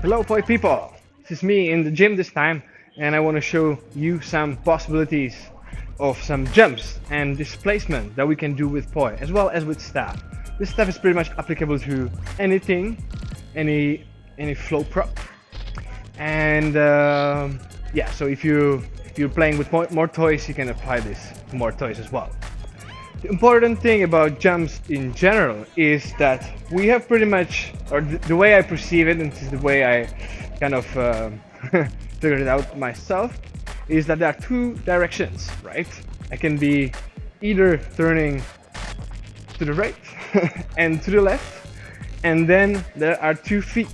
Hello poi people, this is me in the gym this time, and I want to show you some possibilities of some jumps and displacement that we can do with poi as well as with staff. This stuff is pretty much applicable to anything, any flow prop, and yeah, so if you're playing with more toys, you can apply this to more toys as well. The important thing about jumps in general is that we have pretty much, or the way I perceive it, and this is the way I kind of figured it out myself, is that there are two directions, right? I can be either turning to the right and to the left, and then there are 2 feet.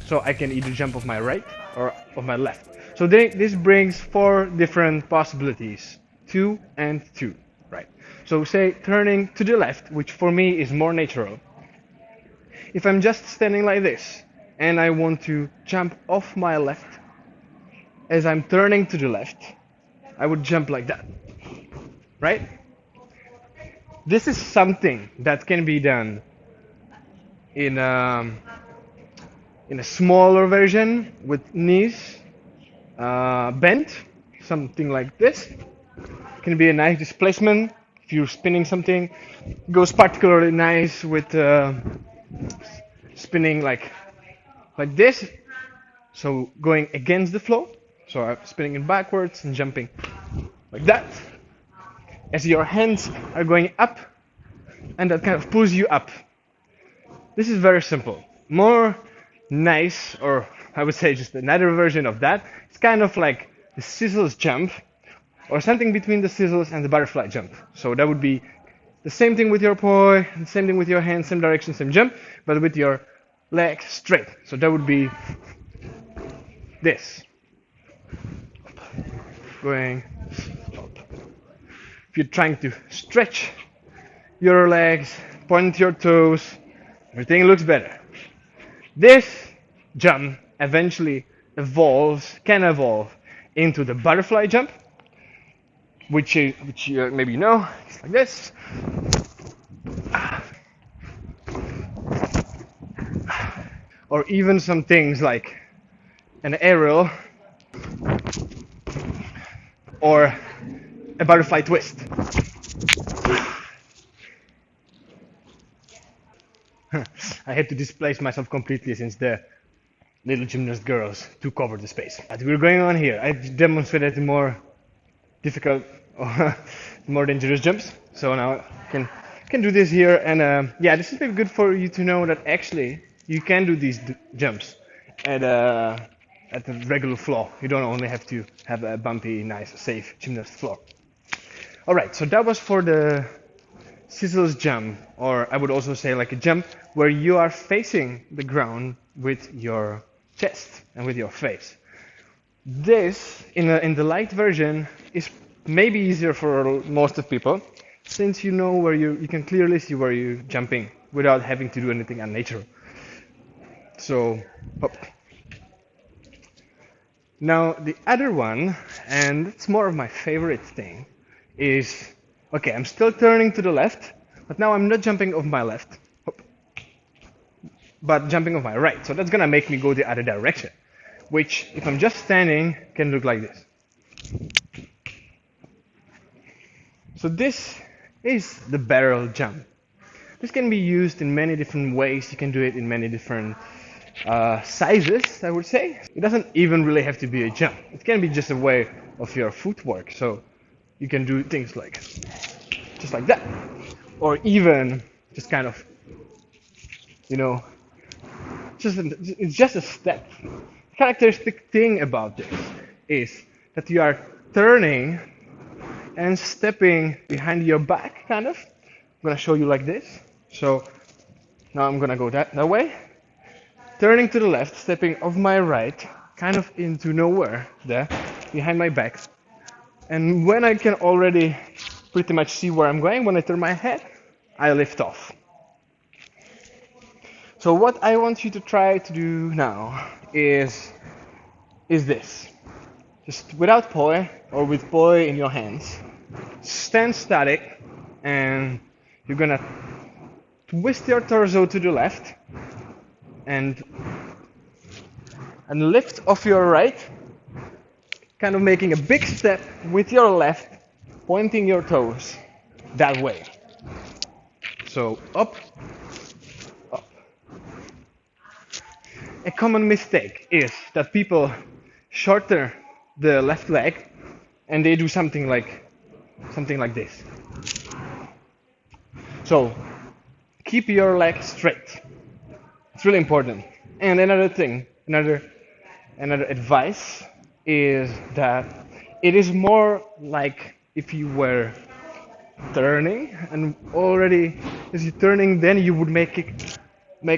So I can either jump off my right or off my left. So this brings 4 different possibilities, 2 and 2. Right. So say turning to the left, which for me is more natural. If I'm just standing like this and I want to jump off my left as I'm turning to the left, I would jump like that. Right? This is something that can be done in a smaller version with knees bent, something like this. Can be a nice displacement if you're spinning something. It goes particularly nice with spinning like this, so going against the flow, so I'm spinning it backwards and jumping like that as your hands are going up, and that kind of pulls you up. This is very simple. More nice, or I would say just another version of that, it's kind of like the sizzle jump, or something between the sizzles and the butterfly jump. So that would be the same thing with your poi, the same thing with your hands, same direction, same jump, but with your legs straight. So that would be this. Going up. If you're trying to stretch your legs, point your toes, everything looks better. This jump eventually can evolve into the butterfly jump, which maybe you know, it's like this. Or even some things like an aerial or a butterfly twist. I had to displace myself completely since the little gymnast girls took over the space. But we're going on here. I've demonstrated the more difficult or more dangerous jumps, so now I can do this here, and yeah, this is maybe good for you to know that actually you can do these jumps at the regular floor. You don't only have to have a bumpy, nice, safe gymnast floor. Alright, so that was for the sizzles jump, or I would also say like a jump where you are facing the ground with your chest and with your face. This, in the light version, is maybe easier for most of people, since you know where you can clearly see where you're jumping without having to do anything unnatural. So, hop. Now the other one, and it's more of my favorite thing, is, okay, I'm still turning to the left, but now I'm not jumping off my left, hop, but jumping off my right. So that's gonna make me go the other direction, which, if I'm just standing, can look like this. So this is the barrel jump. This can be used in many different ways. You can do it in many different sizes, I would say. It doesn't even really have to be a jump. It can be just a way of your footwork. So you can do things like just like that, or even just kind of, you know, it's just a step. The characteristic thing about this is that you are turning and stepping behind your back, kind of. I'm gonna show you like this. So now I'm gonna go that way, turning to the left, stepping off my right, kind of into nowhere there, behind my back. And when I can already pretty much see where I'm going, when I turn my head, I lift off. So what I want you to try to do now is this. Just without poi, or with poi in your hands, stand static and you're gonna twist your torso to the left and lift off your right, kind of making a big step with your left, pointing your toes that way. So up, up. A common mistake is that people shorten the left leg and they do something like this. So keep your leg straight. It's really important. And another thing, another advice is that it is more like if you were turning, and already as you're turning, then you would make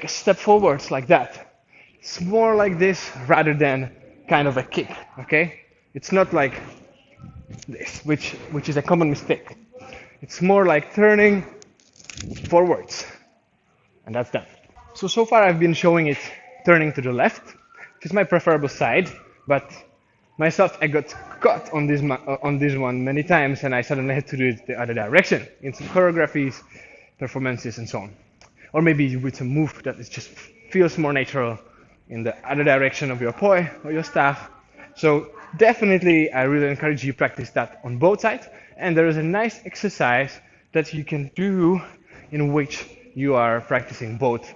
a step forwards like that. It's more like this rather than kind of a kick. Okay, it's not like this, which is a common mistake. It's more like turning forwards, and that's done. So far I've been showing it turning to the left, which is my preferable side, but myself I got caught on this one many times, and I suddenly had to do it the other direction in some choreographies, performances, and so on. Or maybe with some move that is just feels more natural in the other direction of your poi or your staff. So definitely I really encourage you to practice that on both sides, and there is a nice exercise that you can do in which you are practicing both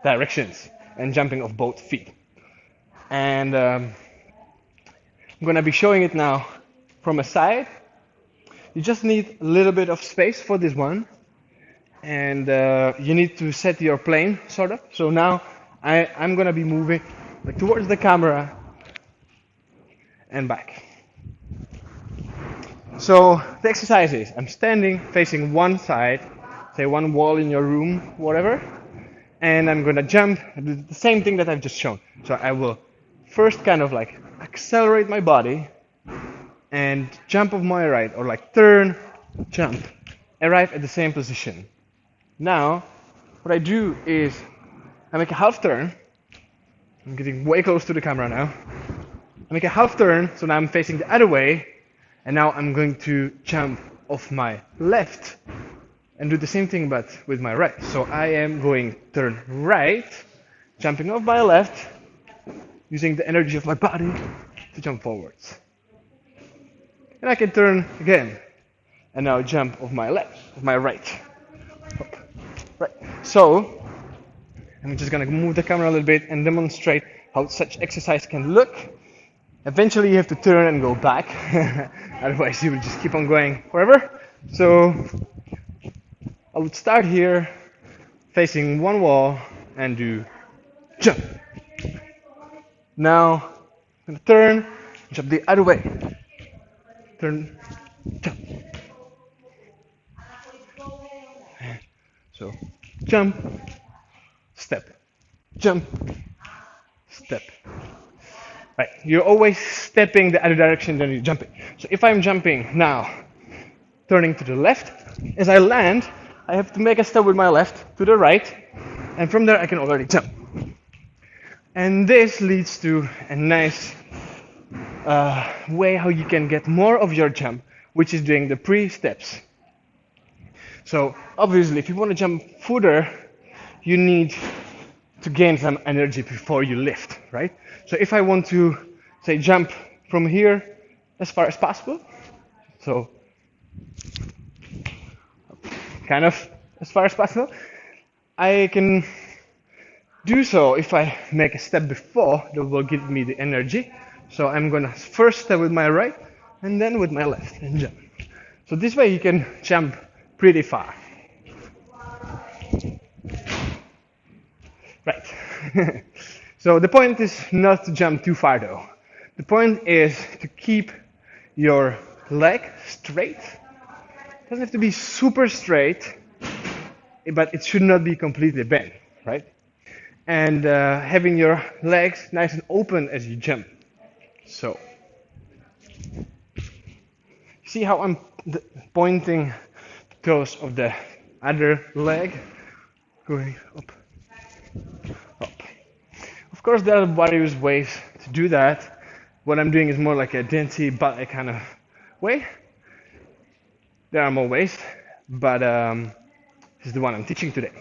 directions and jumping off both feet. And I'm gonna be showing it now from a side. You just need a little bit of space for this one, and you need to set your plane sort of. So now I'm gonna be moving like towards the camera and back. So the exercise is I'm standing facing one side, say one wall in your room, whatever, and I'm gonna jump, do the same thing that I've just shown. So I will first kind of like accelerate my body and jump off my right, or like turn, jump, arrive at the same position. Now, what I do is I make a half turn. I'm getting way close to the camera now. I make a half turn, so now I'm facing the other way, and now I'm going to jump off my left and do the same thing but with my right. So I am going turn right, jumping off my left, using the energy of my body to jump forwards. And I can turn again, and now jump off my left, off my right. Up. Right. So I'm just gonna move the camera a little bit and demonstrate how such exercise can look. Eventually you have to turn and go back, otherwise you will just keep on going forever. So I would start here, facing one wall, and do jump. Now I'm gonna turn, jump the other way. Turn, jump. So jump, step, jump, step. Right, you're always stepping the other direction than you're jumping. So if I'm jumping now, turning to the left, as I land, I have to make a step with my left to the right, and from there I can already jump. And this leads to a nice way how you can get more of your jump, which is doing the pre-steps. So obviously, if you want to jump further, you need to gain some energy before you lift, right? So if I want to, say, jump from here as far as possible, so kind of as far as possible, I can do so if I make a step before that will give me the energy. So I'm gonna first step with my right and then with my left and jump. So this way you can jump pretty far. Right. So the point is not to jump too far though. The point is to keep your leg straight. It doesn't have to be super straight, but it should not be completely bent, right? And having your legs nice and open as you jump. So, see how I'm pointing the toes of the other leg, going up, up. Of course, there are various ways to do that. What I'm doing is more like a dancey ballet kind of way. There are more ways, but This is the one I'm teaching today.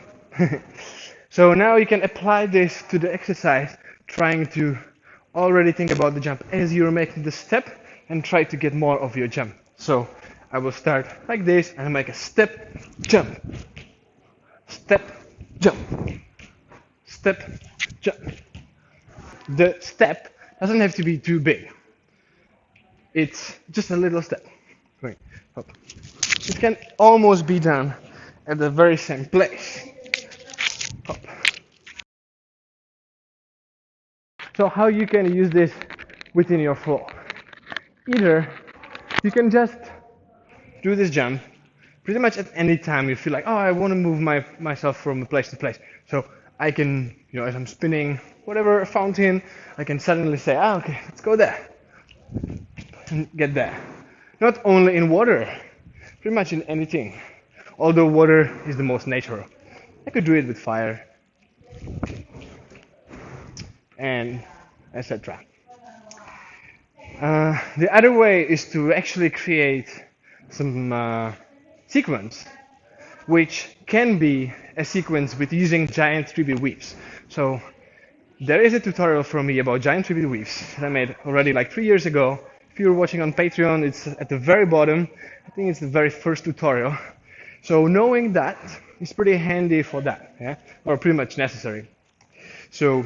So now you can apply this to the exercise, trying to already think about the jump as you're making the step and try to get more of your jump. So I will start like this and make a step, jump, step, jump, step, jump. The step doesn't have to be too big. It's just a little step. Going up. It can almost be done at the very same place. Up. So how you can use this within your flow? Either you can just do this jump pretty much at any time you feel like, oh, I want to move myself from place to place. So I can, as I'm spinning whatever fountain, I can suddenly say, okay, let's go there and get there. Not only in water, pretty much in anything. Although water is the most natural. I could do it with fire and etc. The other way is to actually create some sequence, which can be a sequence with using giant 3D weaves. So there is a tutorial from me about giant 3D weaves that I made already like 3 years ago. If you're watching on Patreon, it's at the very bottom. I think it's the very first tutorial. So knowing that is pretty handy for that, yeah? Or pretty much necessary. So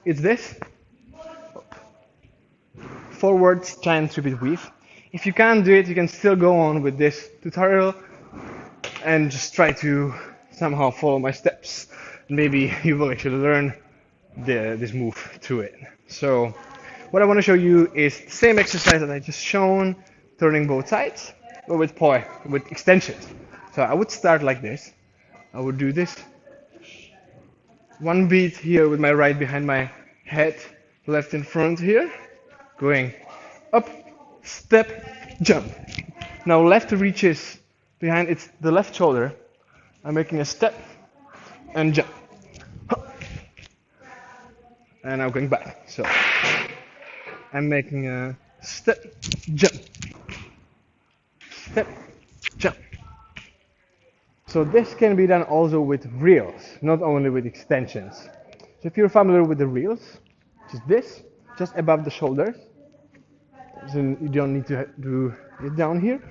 it's this. Forwards giant 3D weave. If you can't do it, you can still go on with this tutorial and just try to somehow follow my steps. Maybe you will actually learn this move through it. So what I want to show you is the same exercise that I just shown, turning both sides, but with poi, with extensions. So I would start like this. I would do this. One beat here with my right behind my head, left in front here. Going up, step, jump. Now left reaches behind, it's the left shoulder. I'm making a step and jump. And now going back. So I'm making a step, jump, step, jump. So this can be done also with reels, not only with extensions. So if you're familiar with the reels, which is this, just above the shoulders, so you don't need to do it down here.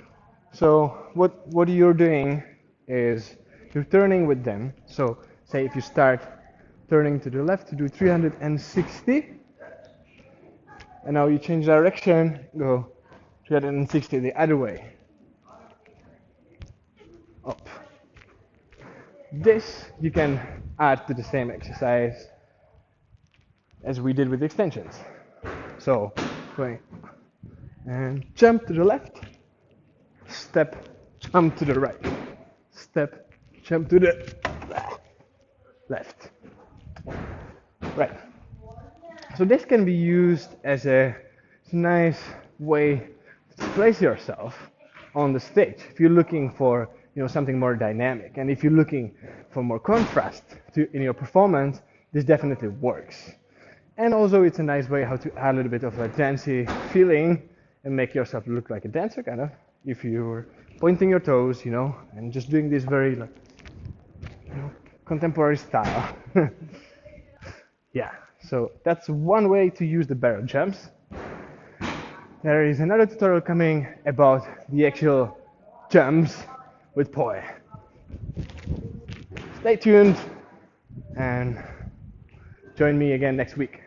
So what you're doing is you're turning with them. So say if you start turning to the left to do 360, and now you change direction, go 360 the other way. Up. This you can add to the same exercise as we did with extensions. So going and jump to the left, step, jump to the right, step, jump to the left. Right. So this can be used as a nice way to place yourself on the stage. If you're looking for something more dynamic, and if you're looking for more contrast in your performance, this definitely works. And also it's a nice way how to add a little bit of a dancey feeling and make yourself look like a dancer, kind of. If you're pointing your toes, and just doing this very contemporary style. Yeah, so that's one way to use the barrel jumps. There is another tutorial coming about the actual jumps with poi. Stay tuned and join me again next week.